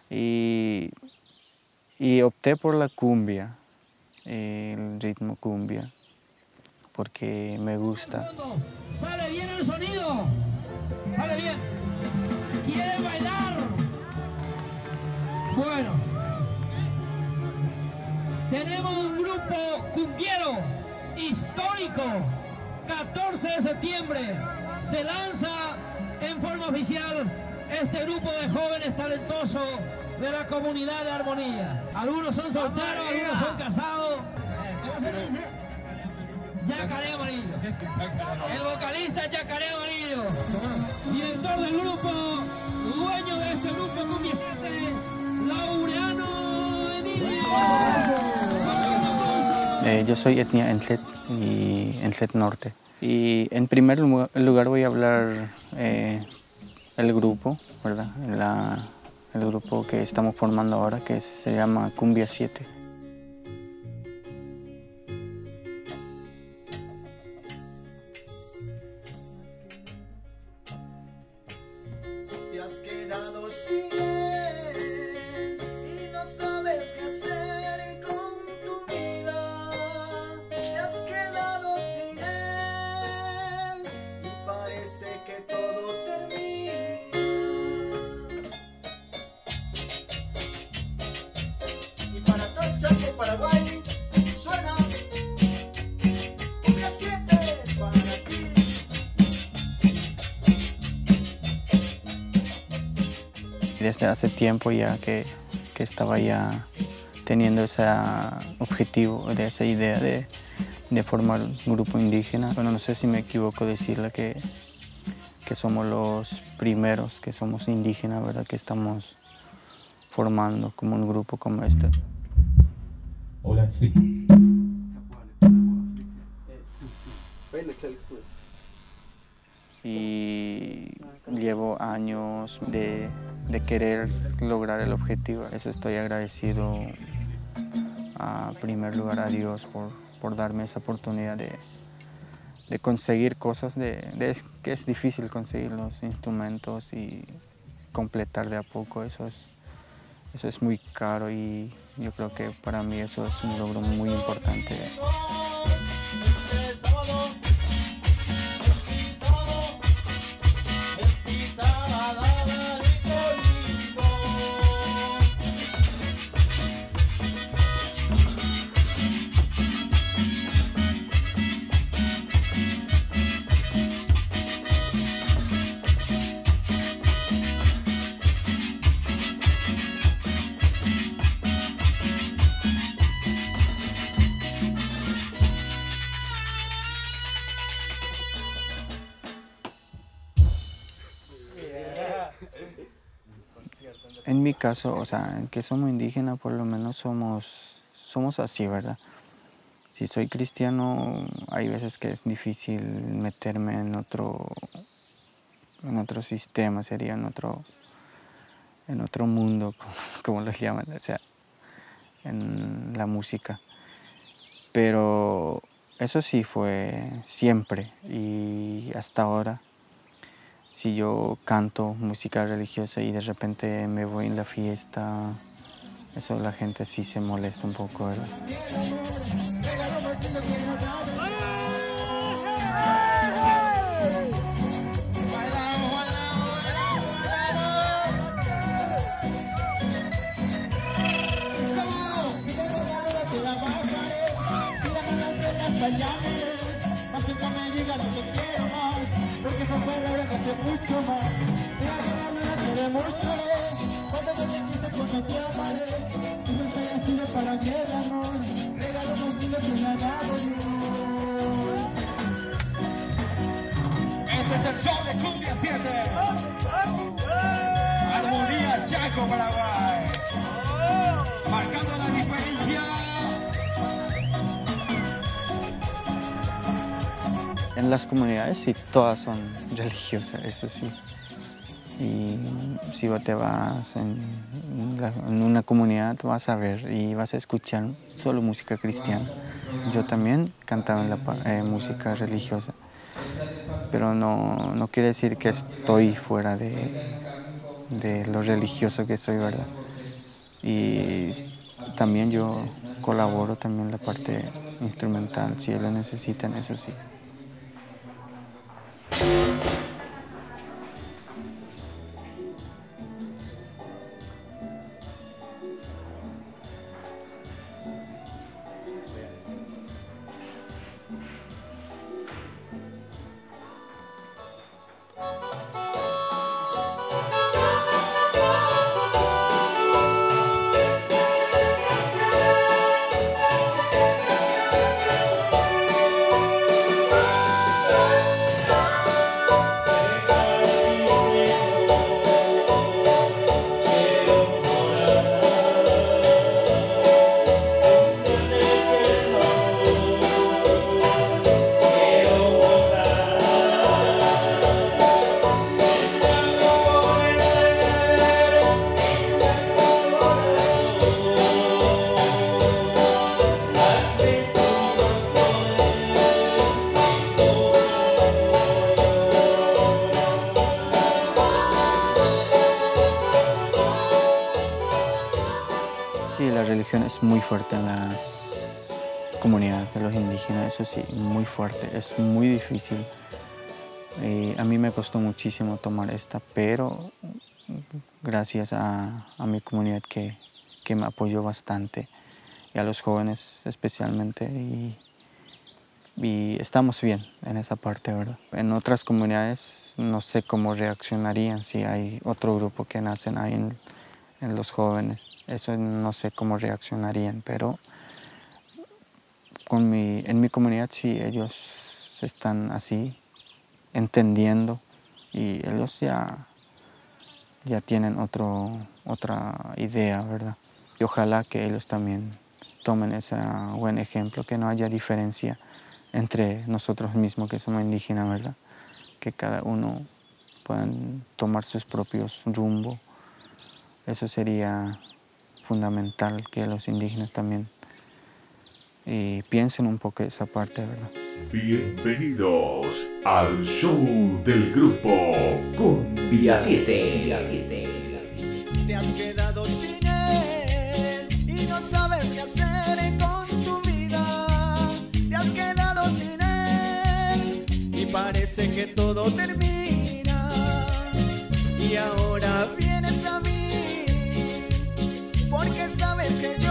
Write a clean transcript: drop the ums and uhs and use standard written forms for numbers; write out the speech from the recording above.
Y, y opté por la cumbia, el ritmo cumbia, porque me gusta. ¿Sale bien el sonido? ¿Sale bien? ¿Quiere bailar? Bueno, tenemos un grupo cumbiero histórico. 14 de septiembre se lanza en forma oficial este grupo de jóvenes talentosos de la comunidad de Armonía. Algunos son solteros, algunos son casados. ¿Cómo se dice? Yacaré Amarillo. El vocalista es Yacaré Amarillo. Director del grupo, dueño de este grupo Cumbia 7, Laureano Emilio. Yo soy etnia Entlet y Entlet Norte. Y en primer lugar voy a hablar el grupo, ¿verdad? El grupo que estamos formando ahora, que se llama Cumbia 7. Paraguay, suena Cumbia 7 para ti. Desde hace tiempo ya que estaba ya teniendo ese objetivo, esa idea de formar un grupo indígena. Bueno, no sé si me equivoco decirle que somos los primeros que somos indígenas, ¿verdad? Que estamos formando como un grupo como este. Hola, sí. Y llevo años de querer lograr el objetivo. Eso estoy agradecido, en primer lugar, a Dios por darme esa oportunidad de conseguir cosas, que es difícil conseguir los instrumentos y completar de a poco. Eso es muy caro y yo creo que para mí eso es un logro muy importante. En mi caso, o sea, en que somos indígenas, por lo menos somos así, ¿verdad? Si soy cristiano, hay veces que es difícil meterme en otro sistema, sería en otro mundo, como los llaman, o sea, en la música. Pero eso sí fue siempre y hasta ahora. Si yo canto música religiosa y de repente me voy en la fiesta, eso la gente sí se molesta un poco, ¿verdad? Porque no puedo hacer mucho más. Mira, te demostraré cuánto te quise, cuánto te amaré. Y no estoy así para quedarnos. Regalo los niños que me ha dado Dios. Este es el show de Cumbia 7. Armonía Chaco, Paraguay. Marcando la diferencia. En las comunidades sí, todas son religiosas, eso sí. Y si vos te vas en una comunidad, vas a ver y vas a escuchar solo música cristiana. Yo también cantaba en la música religiosa, pero no quiere decir que estoy fuera de lo religioso que soy, ¿verdad? Y también yo colaboro también la parte instrumental, si ellos necesitan, eso sí. Sí, la religión es muy fuerte en las comunidades de los indígenas, eso sí, muy fuerte, es muy difícil. A mí me costó muchísimo tomar esta, pero gracias a mi comunidad que me apoyó bastante, y a los jóvenes especialmente, y estamos bien en esa parte, ¿verdad? En otras comunidades no sé cómo reaccionarían si hay otro grupo que nacen ahí en los jóvenes. Eso no sé cómo reaccionarían, pero en mi comunidad sí, ellos están así, entendiendo, y ellos ya tienen otra idea, ¿verdad? Y ojalá que ellos también tomen ese buen ejemplo, que no haya diferencia entre nosotros mismos que somos indígenas, ¿verdad? Que cada uno pueda tomar sus propios rumbos. Eso sería fundamental, que los indígenas también piensen un poco esa parte, ¿verdad? Bienvenidos al show del grupo Cumbia 7. Te has quedado sin él y no sabes qué hacer con tu vida. Te has quedado sin él y parece que todo termina. Y ahora vienes a mí porque sabes que yo